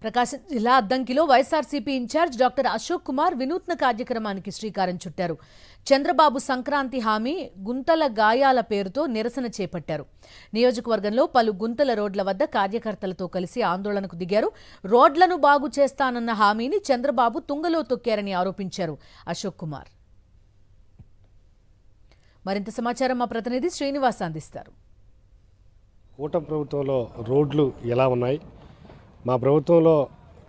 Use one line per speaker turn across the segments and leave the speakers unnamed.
ప్రకాశం జిల్లా అద్దంకిలో YSRCP incharge doctor Ashok Kumar వినూత్న కార్యక్రమానికి శ్రీకారం చుట్టారు. చంద్రబాబు సంక్రాంతి హామీ గుంతల గాయాల పేరుతో నిరసన చేపట్టారు. నియోజకవర్గంలో పలు గుంతల రోడ్ల వద్ద కార్యకర్తలతో కలిసి ఆందోళనకు దిగారు. రోడ్లను బాగు చేస్తానన్న హామీని చంద్రబాబు తుంగలో తొక్కారని ఆరోపించారు అశోక్ కుమార్. మరింత సమాచారం మా ప్రతినిధి శ్రీనివాస్ అందిస్తారు.
కూటమి ప్రభుత్వంలో రోడ్లు ఎలా ఉన్నాయి, మా ప్రభుత్వంలో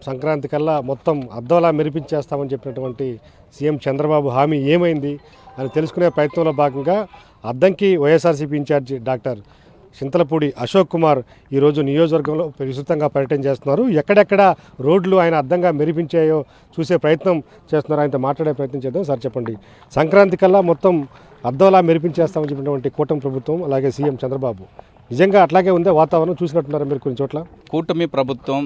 సంక్రాంతి కల్లా మొత్తం అద్దంలా మెరిపించేస్తామని చెప్పినటువంటి సీఎం చంద్రబాబు హామీ ఏమైంది అని తెలుసుకునే ప్రయత్నంలో భాగంగా అద్దంకి వైఎస్ఆర్సీపీ ఇన్ఛార్జ్ డాక్టర్ చింతలపూడి అశోక్ కుమార్ ఈరోజు నియోజకవర్గంలో విస్తృతంగా పర్యటన చేస్తున్నారు. ఎక్కడెక్కడ రోడ్లు ఆయన అద్దంగా మెరిపించాయో చూసే ప్రయత్నం చేస్తున్నారు. ఆయనతో మాట్లాడే ప్రయత్నం చేద్దాం. సార్ చెప్పండి, సంక్రాంతి కల్లా మొత్తం అద్దంలా మెరిపించేస్తామని చెప్పినటువంటి కూటమి ప్రభుత్వం అలాగే సీఎం చంద్రబాబు నిజంగా అట్లాగే ఉందే వాతావరణం చూసినట్టున్నారు మీరు కొన్ని చోట్ల?
కూటమి ప్రభుత్వం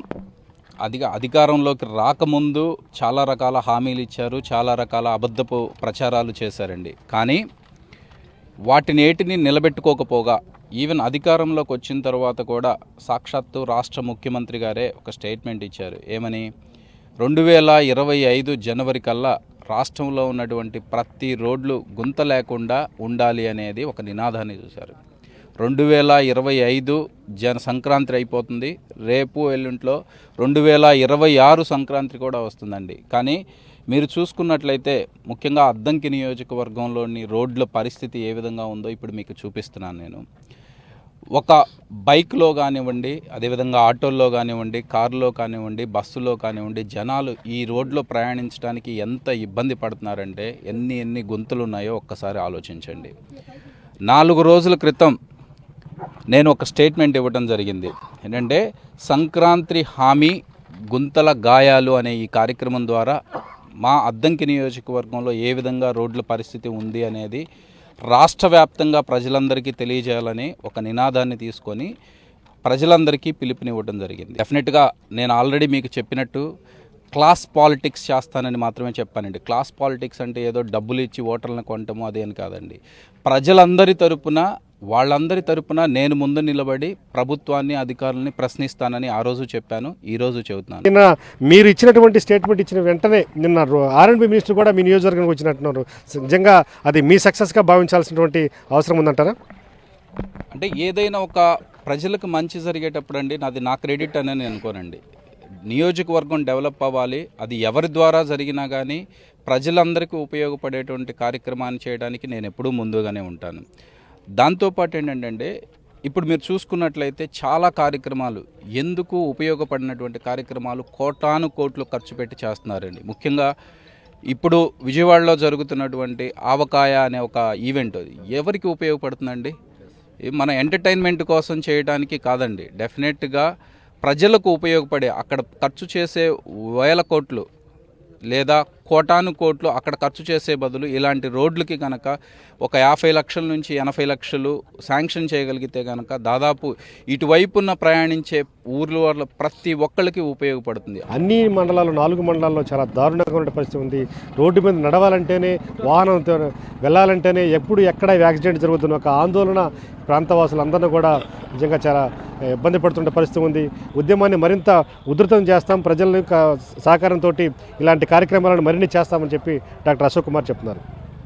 అధికారంలోకి రాకముందు చాలా రకాల హామీలు ఇచ్చారు, చాలా రకాల అబద్ధపు ప్రచారాలు చేశారండి. కానీ వాటినేటిని నిలబెట్టుకోకపోగా ఈవెన్ అధికారంలోకి వచ్చిన తర్వాత కూడా సాక్షాత్తు రాష్ట్ర ముఖ్యమంత్రి గారే ఒక స్టేట్మెంట్ ఇచ్చారు. ఏమని? 2025 జనవరి కల్లా రాష్ట్రంలో ఉన్నటువంటి ప్రతి రోడ్లు గుంత లేకుండా ఉండాలి అనేది ఒక నినాదాన్ని చూశారు. 2025 సంక్రాంతి అయిపోతుంది, రేపు ఎల్లుంట్లో 2026 సంక్రాంతి కూడా వస్తుందండి. కానీ మీరు చూసుకున్నట్లయితే ముఖ్యంగా అద్దంకి నియోజకవర్గంలోని రోడ్ల పరిస్థితి ఏ విధంగా ఉందో ఇప్పుడు మీకు చూపిస్తున్నాను నేను. ఒక బైక్లో కానివ్వండి, అదేవిధంగా ఆటోల్లో కానివ్వండి, కారులో కానివ్వండి, బస్సులో కానివ్వండి, జనాలు ఈ రోడ్లో ప్రయాణించడానికి ఎంత ఇబ్బంది పడుతున్నారంటే ఎన్ని గుంతలు ఉన్నాయో ఒక్కసారి ఆలోచించండి. 4 రోజుల క్రితం నేను ఒక స్టేట్మెంట్ ఇవ్వడం జరిగింది. ఏంటంటే సంక్రాంతి హామీ గుంతల గాయాలు అనే ఈ కార్యక్రమం ద్వారా మా అద్దంకి నియోజకవర్గంలో ఏ విధంగా రోడ్ల పరిస్థితి ఉంది అనేది రాష్ట్ర వ్యాప్తంగా ప్రజలందరికీ తెలియజేయాలని ఒక నినాదాన్ని తీసుకొని ప్రజలందరికీ పిలుపునివ్వడం జరిగింది. డెఫినెట్గా నేను ఆల్రెడీ మీకు చెప్పినట్టు క్లాస్ పాలిటిక్స్ చేస్తానని మాత్రమే చెప్పానండి. క్లాస్ పాలిటిక్స్ అంటే ఏదో డబ్బులు ఇచ్చి ఓటర్లను కొనటము అదేం కాదండి. వాళ్ళందరి తరపున నేను ముందు నిలబడి ప్రభుత్వాన్ని, అధికారులని ప్రశ్నిస్తానని ఆ రోజు చెప్పాను, ఈ రోజు చెబుతున్నాను.
నిన్న మీరు ఇచ్చినటువంటి స్టేట్మెంట్ ఇచ్చిన వెంటనే నిన్న ఆర్ఎండ్బి మినిస్టర్ కూడా మీ నియోజకవర్గానికి వచ్చినట్టున్నారు. నిజంగా అది మీ సక్సెస్గా భావించాల్సినటువంటి అవసరం ఉందంటారా?
అంటే ఏదైనా ఒక ప్రజలకు మంచి జరిగేటప్పుడు అండి నా క్రెడిట్ అని నేను అనుకోనండి. నియోజకవర్గం డెవలప్ అవ్వాలి, అది ఎవరి ద్వారా జరిగినా కానీ ప్రజలందరికీ ఉపయోగపడేటువంటి కార్యక్రమాన్ని చేయడానికి నేను ఎప్పుడూ ముందుగానే ఉంటాను. దాంతోపాటు ఏంటంటే ఇప్పుడు మీరు చూసుకున్నట్లయితే చాలా కార్యక్రమాలు ఎందుకు ఉపయోగపడినటువంటి కార్యక్రమాలు కోటాను కోట్లు ఖర్చు పెట్టి చేస్తున్నారండి. ముఖ్యంగా ఇప్పుడు విజయవాడలో జరుగుతున్నటువంటి ఆవకాయ అనే ఒక ఈవెంట్ ఎవరికి ఉపయోగపడుతుందండి? మన ఎంటర్టైన్మెంట్ కోసం చేయడానికి కాదండి. డెఫినెట్గా ప్రజలకు ఉపయోగపడే, అక్కడ ఖర్చు చేసే వేల కోట్లు లేదా కోటాను కోట్లు అక్కడ ఖర్చు చేసే బదులు ఇలాంటి రోడ్లకి కనుక ఒక 50 లక్షల నుంచి 80 లక్షలు శాంక్షన్ చేయగలిగితే కనుక దాదాపు ఇటువైపున ప్రయాణించే ఊర్ల వల్ల ప్రతి ఒక్కరికి ఉపయోగపడుతుంది.
అన్ని మండలాలు 4 మండలాల్లో చాలా దారుణంగా ఉన్న పరిస్థితి ఉంది. రోడ్డు మీద నడవాలంటేనే, వాహనంతో వెళ్ళాలంటేనే ఎప్పుడు ఎక్కడ యాక్సిడెంట్ జరుగుతున్న ఒక ఆందోళన ప్రాంతవాసులందరినీ కూడా నిజంగా చాలా ఇబ్బంది పడుతున్న పరిస్థితి ఉంది. ఉద్యమాన్ని మరింత ఉధృతం చేస్తాం, ప్రజల సహకారంతో ఇలాంటి కార్యక్రమాలను మరిన్ని చేస్తామని చెప్పి డాక్టర్ అశోక్ కుమార్ చెప్తున్నారు.